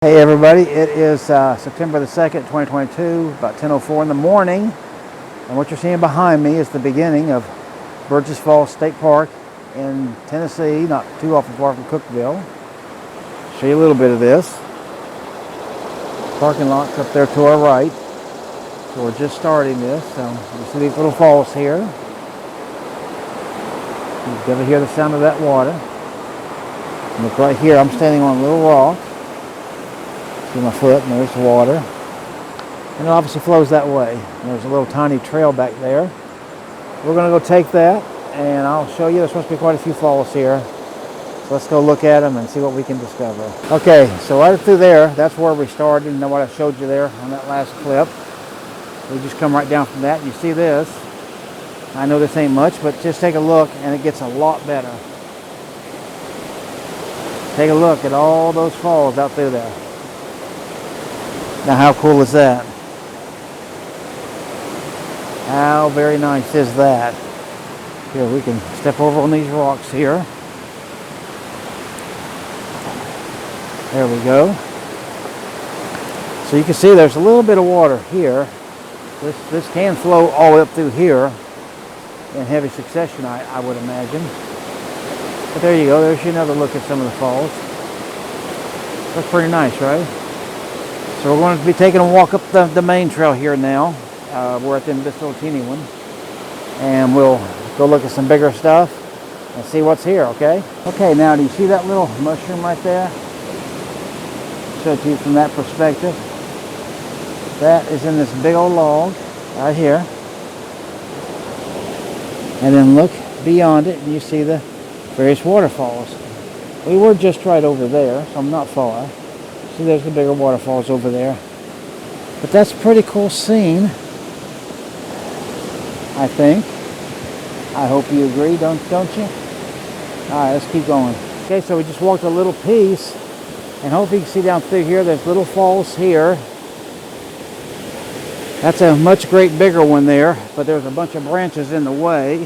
Hey everybody, it is September the 2nd, 2022, about 10:04 in the morning. And what you're seeing behind me is the beginning of Burgess Falls State Park in Tennessee, not too awful far from Cookville. Show you a little bit of this. Parking lot's up there to our right. So we're just starting this. So you see these little falls here. You can hear the sound of that water. And look right here, I'm standing on a little rock. See my foot, and there's the water. And it obviously flows that way. And there's a little tiny trail back there. We're going to go take that, and I'll show you. There's supposed to be quite a few falls here. So let's go look at them and see what we can discover. Okay, so right through there, that's where we started. You know what I showed you there on that last clip. We just come right down from that, and you see this. I know this ain't much, but just take a look, and it gets a lot better. Take a look at all those falls out through there. Now how cool is that? How very nice is that? Here, we can step over on these rocks here. There we go. So you can see there's a little bit of water here. This can flow all the way up through here in heavy succession, I would imagine. But there you go. There's another look at some of the falls. That's pretty nice, right? So we're going to be taking a walk up the main trail here now. We're at this little teeny one. And we'll go look at some bigger stuff and see what's here, okay? Okay, now do you see that little mushroom right there? Show it to you from that perspective. That is in this big old log right here. And then look beyond it and you see the various waterfalls. We were just right over there, so I'm not far. See, there's the bigger waterfalls over there. But that's a pretty cool scene, I think. I hope you agree, don't you? Alright, let's keep going. Okay, so we just walked a little piece, and hopefully you can see down through here, there's little falls here. That's a much great bigger one there, but there's a bunch of branches in the way.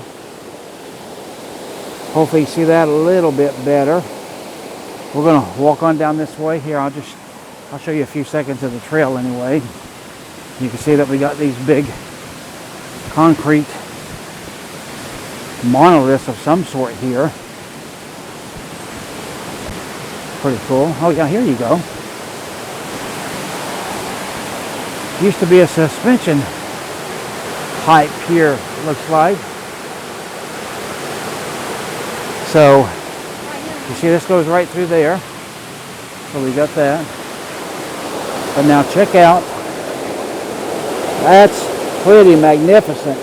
Hopefully you see that a little bit better. We're going to walk on down this way here. I'll show you a few seconds of the trail anyway. You can see that we got these big concrete monoliths of some sort here. Pretty cool. Oh yeah, here you go. Used to be a suspension pipe here, looks like. So you see this goes right through there. So we got that. But now check out. That's pretty magnificent.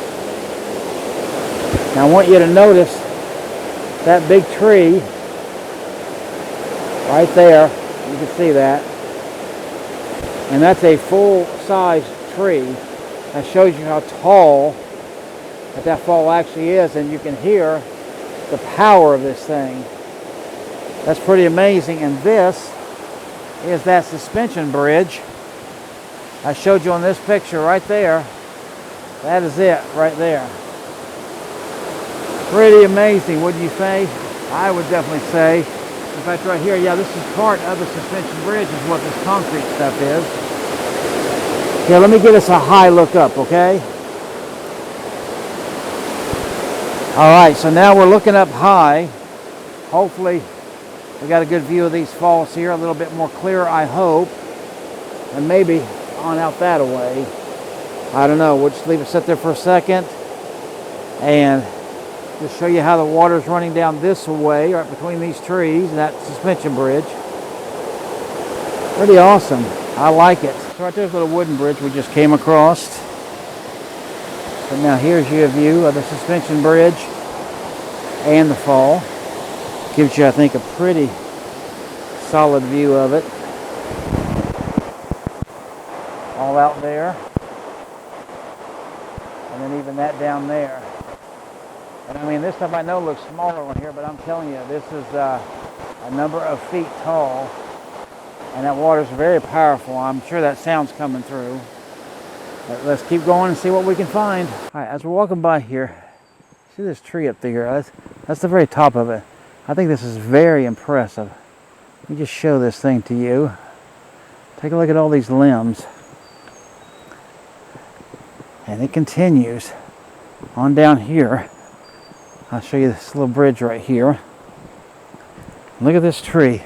Now I want you to notice that big tree right there. You can see that. And that's a full-size tree. That shows you how tall that fall actually is. And you can hear the power of this thing. That's pretty amazing. And this is that suspension bridge I showed you on this picture right there. That is it right there. Pretty amazing, wouldn't you say? I would definitely say. In fact, right here, yeah, this is part of the suspension bridge is what this concrete stuff is. Here, let me give us a high look up, okay? All right, so now we're looking up high. Hopefully, we got a good view of these falls here, a little bit more clear, I hope. And maybe on out that way. I don't know. We'll just leave it sit there for a second and just show you how the water's running down this way, right between these trees and that suspension bridge. Pretty awesome. I like it. So right there's a little wooden bridge we just came across. But now here's your view of the suspension bridge and the fall. Gives you, I think, a pretty solid view of it. All out there. And then even that down there. And I mean, this stuff I know looks smaller on here, but I'm telling you, this is a number of feet tall. And that water's very powerful. I'm sure that sound's coming through. But let's keep going and see what we can find. All right, as we're walking by here, see this tree up there? That's the very top of it. I think this is very impressive. Let me just show this thing to you. Take a look at all these limbs. And it continues on down here. I'll show you this little bridge right here. Look at this tree.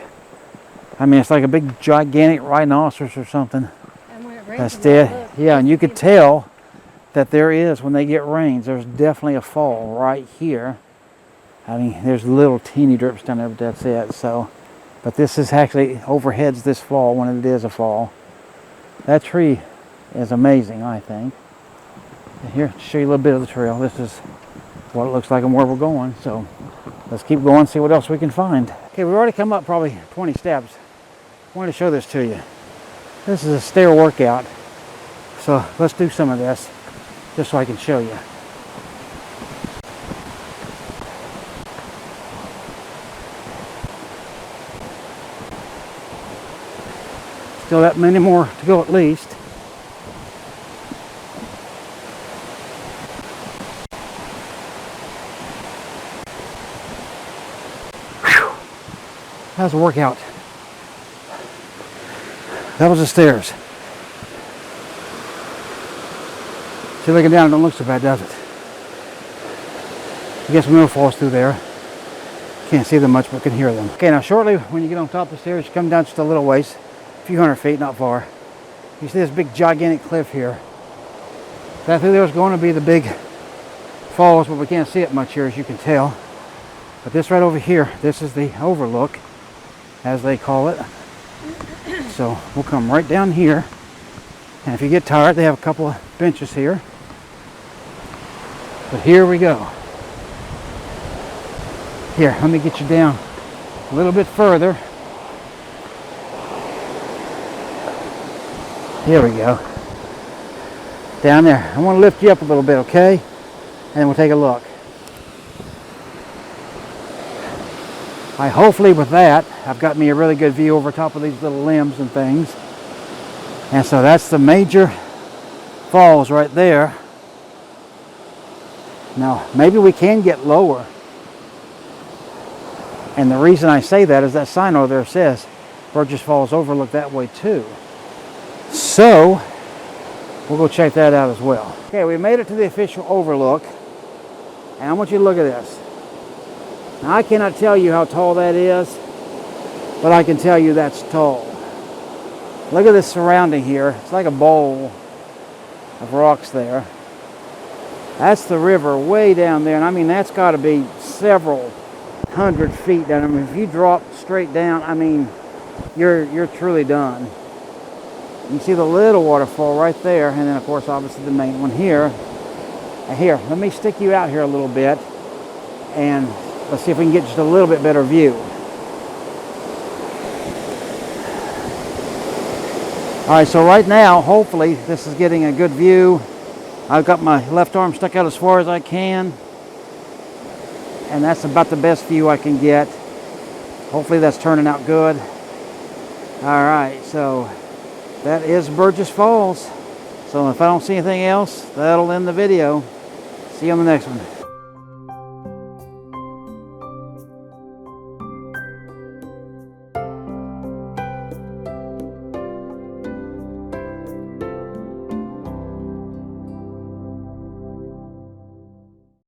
I mean, it's like a big gigantic rhinoceros or something. And when it rains, That's dead. Yeah, and you could tell that there is, when they get rains, there's definitely a fall right here. I mean, there's little teeny drips down there, but that's it. So, but this is actually overheads this fall when it is a fall. That tree is amazing, I think. And here, to show you a little bit of the trail. This is what it looks like and where we're going. So let's keep going, see what else we can find. Okay, we've already come up probably 20 steps. I wanted to show this to you. This is a stair workout. So let's do some of this, just so I can show you. Still that many more to go at least. Whew. That was a workout. That was the stairs. See, looking down, it don't look so bad, does it? I guess wind falls through there. Can't see them much, but can hear them. Okay, now shortly, when you get on top of the stairs, you come down just a little ways. A few hundred feet, not far. You see this big gigantic cliff here. That through there is going to be the big falls, but we can't see it much here, as you can tell. But this right over here, this is the overlook, as they call it. So we'll come right down here. And if you get tired, they have a couple of benches here. But here we go. Here, let me get you down a little bit further. Here we go. Down there. I want to lift you up a little bit, okay? And then we'll take a look. Hopefully with that, I've got me a really good view over top of these little limbs and things. And so that's the major falls right there. Now, maybe we can get lower. And the reason I say that is that sign over there says Burgess Falls overlook that way too. So, we'll go check that out as well. Okay, we made it to the official overlook. And I want you to look at this. Now, I cannot tell you how tall that is, but I can tell you that's tall. Look at this surrounding here. It's like a bowl of rocks there. That's the river way down there. And I mean, that's got to be several hundred feet down. I mean, if you drop straight down, I mean, you're truly done. You see the little waterfall right there, and then of course obviously the main one here. And here, let me stick you out here a little bit, and let's see if we can get just a little bit better view. Alright, so right now, hopefully this is getting a good view. I've got my left arm stuck out as far as I can, and that's about the best view I can get. Hopefully that's turning out good. Alright, so that is Burgess Falls. So if I don't see anything else, that'll end the video. See you on the next one.